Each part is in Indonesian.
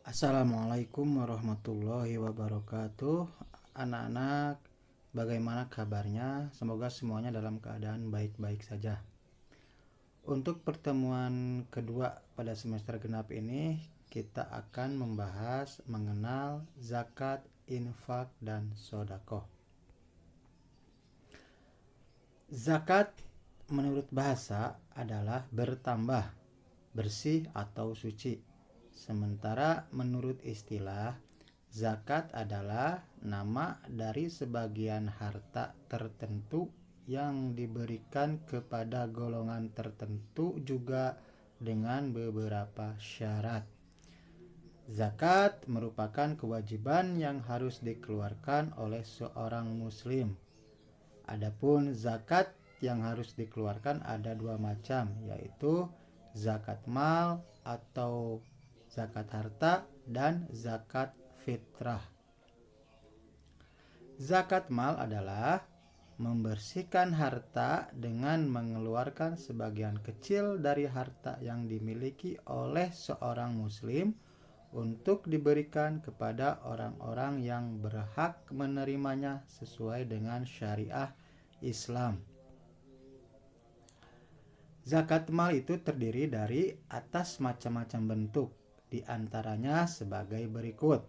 Assalamualaikum warahmatullahi wabarakatuh. Anak-anak, bagaimana kabarnya? Semoga semuanya dalam keadaan baik-baik saja. Untuk pertemuan kedua pada semester genap ini, kita akan membahas mengenal zakat, infak, dan sodakoh. Zakat menurut bahasa adalah bertambah, bersih atau suci. Sementara menurut istilah, zakat adalah nama dari sebagian harta tertentu yang diberikan kepada golongan tertentu juga dengan beberapa syarat. Zakat merupakan kewajiban yang harus dikeluarkan oleh seorang muslim. Adapun zakat yang harus dikeluarkan ada dua macam, yaitu zakat mal atau zakat harta dan zakat fitrah. Zakat mal adalah membersihkan harta dengan mengeluarkan sebagian kecil dari harta yang dimiliki oleh seorang muslim untuk diberikan kepada orang-orang yang berhak menerimanya sesuai dengan syariah Islam. Zakat mal itu terdiri dari atas macam-macam bentuk, di antaranya sebagai berikut.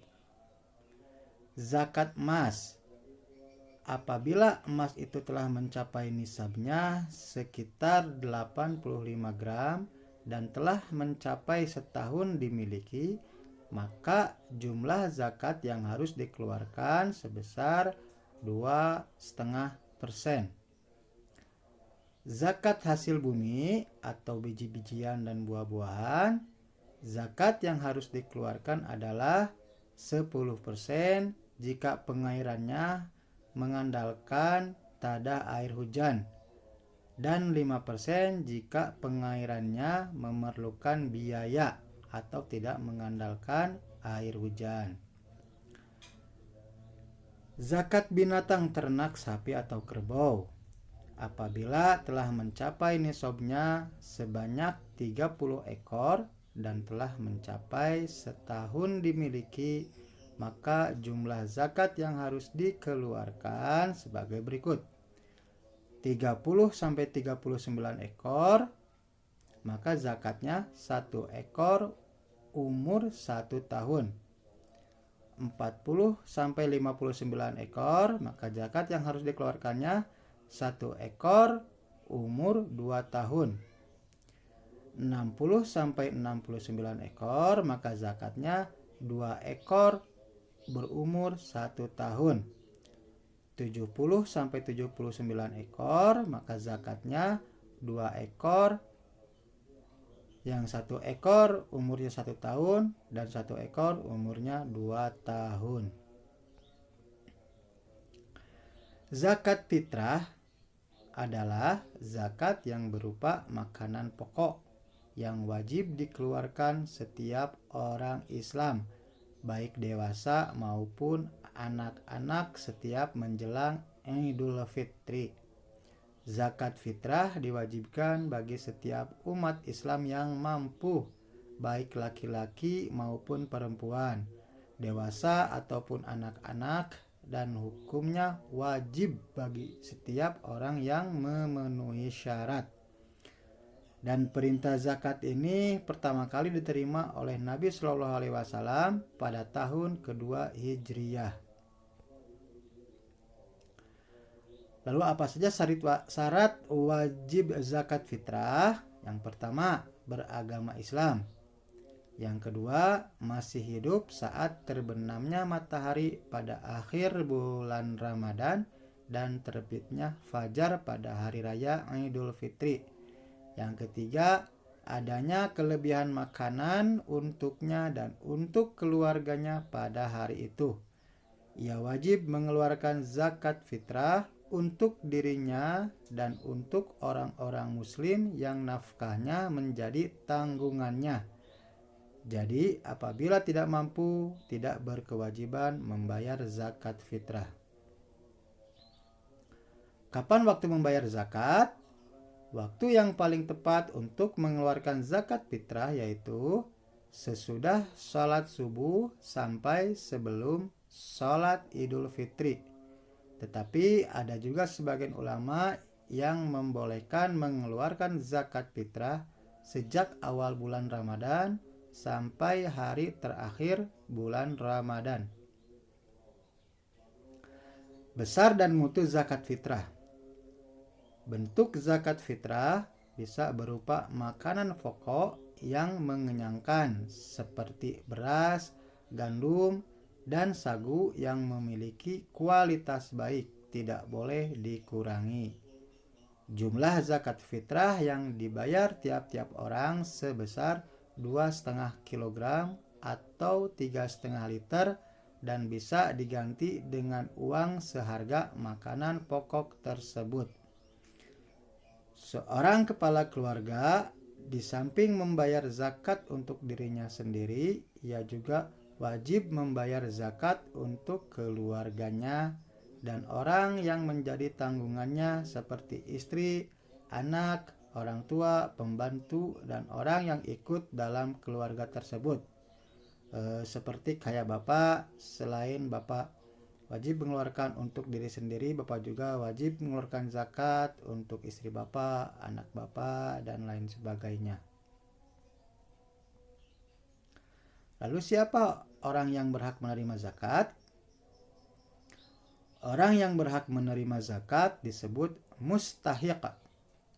Zakat emas. Apabila emas itu telah mencapai nisabnya sekitar 85 gram dan telah mencapai setahun dimiliki, maka jumlah zakat yang harus dikeluarkan sebesar 2,5%. Zakat hasil bumi atau biji-bijian dan buah-buahan, zakat yang harus dikeluarkan adalah 10% jika pengairannya mengandalkan tada air hujan dan 5% jika pengairannya memerlukan biaya atau tidak mengandalkan air hujan. Zakat binatang ternak sapi atau kerbau. Apabila telah mencapai nisabnya sebanyak 30 ekor dan telah mencapai setahun dimiliki, maka jumlah zakat yang harus dikeluarkan sebagai berikut. 30 sampai 39 ekor, maka zakatnya 1 ekor umur 1 tahun. 40 sampai 59 ekor, maka zakat yang harus dikeluarkannya 1 ekor umur 2 tahun. 60 sampai 69 ekor, maka zakatnya 2 ekor berumur 1 tahun. 70 sampai 79 ekor, maka zakatnya 2 ekor, yang 1 ekor umurnya 1 tahun dan 1 ekor umurnya 2 tahun. Zakat fitrah adalah zakat yang berupa makanan pokok yang wajib dikeluarkan setiap orang Islam, baik dewasa maupun anak-anak setiap menjelang Idul Fitri. Zakat fitrah diwajibkan bagi setiap umat Islam yang mampu, baik laki-laki maupun perempuan, dewasa ataupun anak-anak, dan hukumnya wajib bagi setiap orang yang memenuhi syarat. Dan perintah zakat ini pertama kali diterima oleh Nabi Shallallahu Alaihi Wasallam pada tahun kedua Hijriyah. Lalu apa saja syarat wajib zakat fitrah? Yang pertama, beragama Islam. Yang kedua, masih hidup saat terbenamnya matahari pada akhir bulan Ramadan dan terbitnya fajar pada hari raya Idul Fitri. Yang ketiga, adanya kelebihan makanan untuknya dan untuk keluarganya pada hari itu. Ia wajib mengeluarkan zakat fitrah untuk dirinya dan untuk orang-orang muslim yang nafkahnya menjadi tanggungannya. Jadi, apabila tidak mampu, tidak berkewajiban membayar zakat fitrah. Kapan waktu membayar zakat? Waktu yang paling tepat untuk mengeluarkan zakat fitrah yaitu sesudah sholat subuh sampai sebelum sholat Idul Fitri. Tetapi ada juga sebagian ulama yang membolehkan mengeluarkan zakat fitrah sejak awal bulan Ramadan sampai hari terakhir bulan Ramadan. Besar dan mutu zakat fitrah. Bentuk zakat fitrah bisa berupa makanan pokok yang mengenyangkan seperti beras, gandum, dan sagu yang memiliki kualitas baik, tidak boleh dikurangi. Jumlah zakat fitrah yang dibayar tiap-tiap orang sebesar 2,5 kg atau 3,5 liter dan bisa diganti dengan uang seharga makanan pokok tersebut. Seorang kepala keluarga di samping membayar zakat untuk dirinya sendiri, ia juga wajib membayar zakat untuk keluarganya dan orang yang menjadi tanggungannya seperti istri, anak, orang tua, pembantu, dan orang yang ikut dalam keluarga tersebut. Seperti kayak bapak, selain bapak wajib mengeluarkan untuk diri sendiri, bapak juga wajib mengeluarkan zakat untuk istri bapak, anak bapak, dan lain sebagainya. Lalu siapa orang yang berhak menerima zakat? Orang yang berhak menerima zakat disebut mustahiq.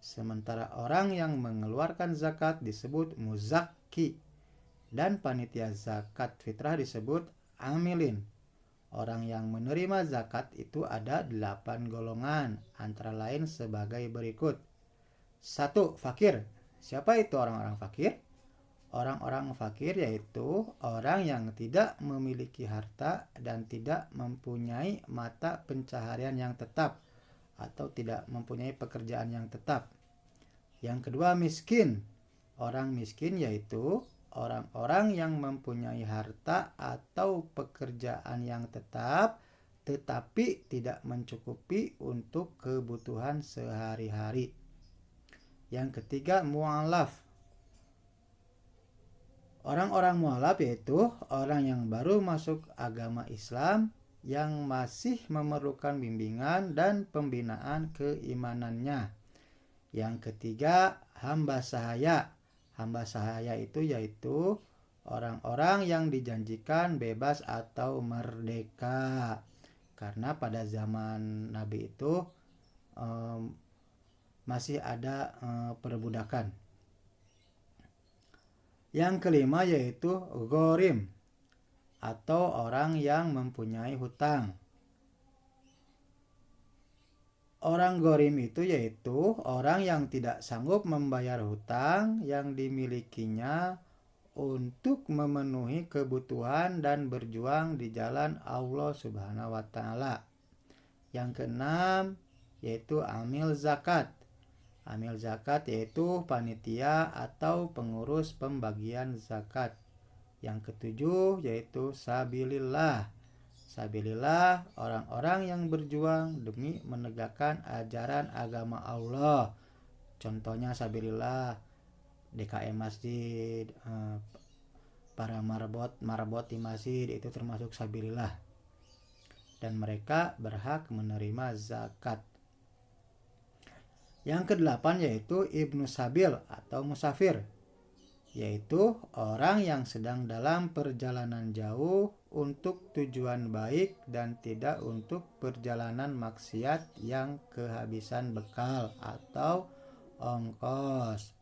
Sementara orang yang mengeluarkan zakat disebut muzakki. Dan panitia zakat fitrah disebut amilin. Orang yang menerima zakat itu ada 8 golongan, antara lain sebagai berikut. 1. Fakir. Siapa itu orang-orang fakir? Orang-orang fakir yaitu orang yang tidak memiliki harta dan tidak mempunyai mata pencaharian yang tetap atau tidak mempunyai pekerjaan yang tetap. Yang kedua, miskin. Orang miskin yaitu orang-orang yang mempunyai harta atau pekerjaan yang tetap tetapi tidak mencukupi untuk kebutuhan sehari-hari. Yang ketiga, mu'alaf. Orang-orang mu'alaf yaitu orang yang baru masuk agama Islam yang masih memerlukan bimbingan dan pembinaan keimanannya. Yang ketiga, hamba sahaya. Hamba sahaya itu yaitu orang-orang yang dijanjikan bebas atau merdeka. Karena pada zaman Nabi itu masih ada perbudakan. Yang kelima yaitu ghorim atau orang yang mempunyai hutang. Orang ghorim itu yaitu orang yang tidak sanggup membayar hutang yang dimilikinya untuk memenuhi kebutuhan dan berjuang di jalan Allah Subhanahu wa Ta'ala. Yang keenam yaitu amil zakat. Amil zakat yaitu panitia atau pengurus pembagian zakat. Yang ketujuh yaitu sabilillah. Sabilillah orang-orang yang berjuang demi menegakkan ajaran agama Allah. Contohnya sabilillah DKM masjid, para marbot di masjid itu termasuk sabilillah. Dan mereka berhak menerima zakat. Yang kedelapan yaitu ibnu sabil atau musafir, yaitu orang yang sedang dalam perjalanan jauh untuk tujuan baik dan tidak untuk perjalanan maksiat yang kehabisan bekal atau ongkos.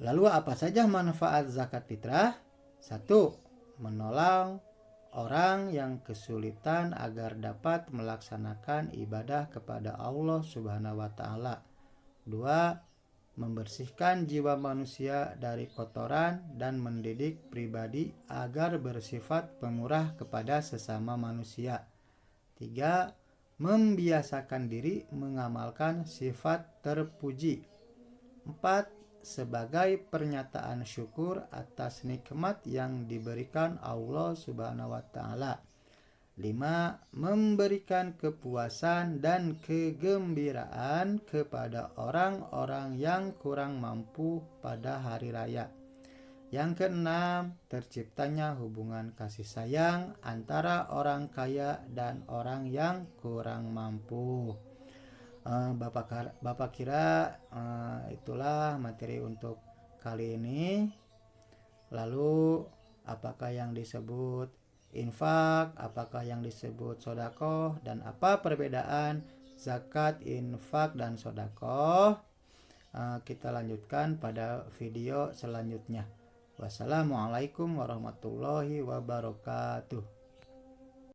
Lalu apa saja manfaat zakat fitrah? 1. Menolong orang yang kesulitan agar dapat melaksanakan ibadah kepada Allah Subhanahu wa Ta'ala. 2. Membersihkan jiwa manusia dari kotoran dan mendidik pribadi agar bersifat pemurah kepada sesama manusia. 3. Membiasakan diri mengamalkan sifat terpuji. 4. Sebagai pernyataan syukur atas nikmat yang diberikan Allah Subhanahu wa Ta'ala. 5. Memberikan kepuasan dan kegembiraan kepada orang-orang yang kurang mampu pada hari raya. Yang keenam, terciptanya hubungan kasih sayang antara orang kaya dan orang yang kurang mampu. Bapak kira itulah materi untuk kali ini. Lalu apakah yang disebut infak, apakah yang disebut sodakoh, dan apa perbedaan zakat, infak, dan sodakoh? Kita lanjutkan pada video selanjutnya. Wassalamualaikum warahmatullahi wabarakatuh.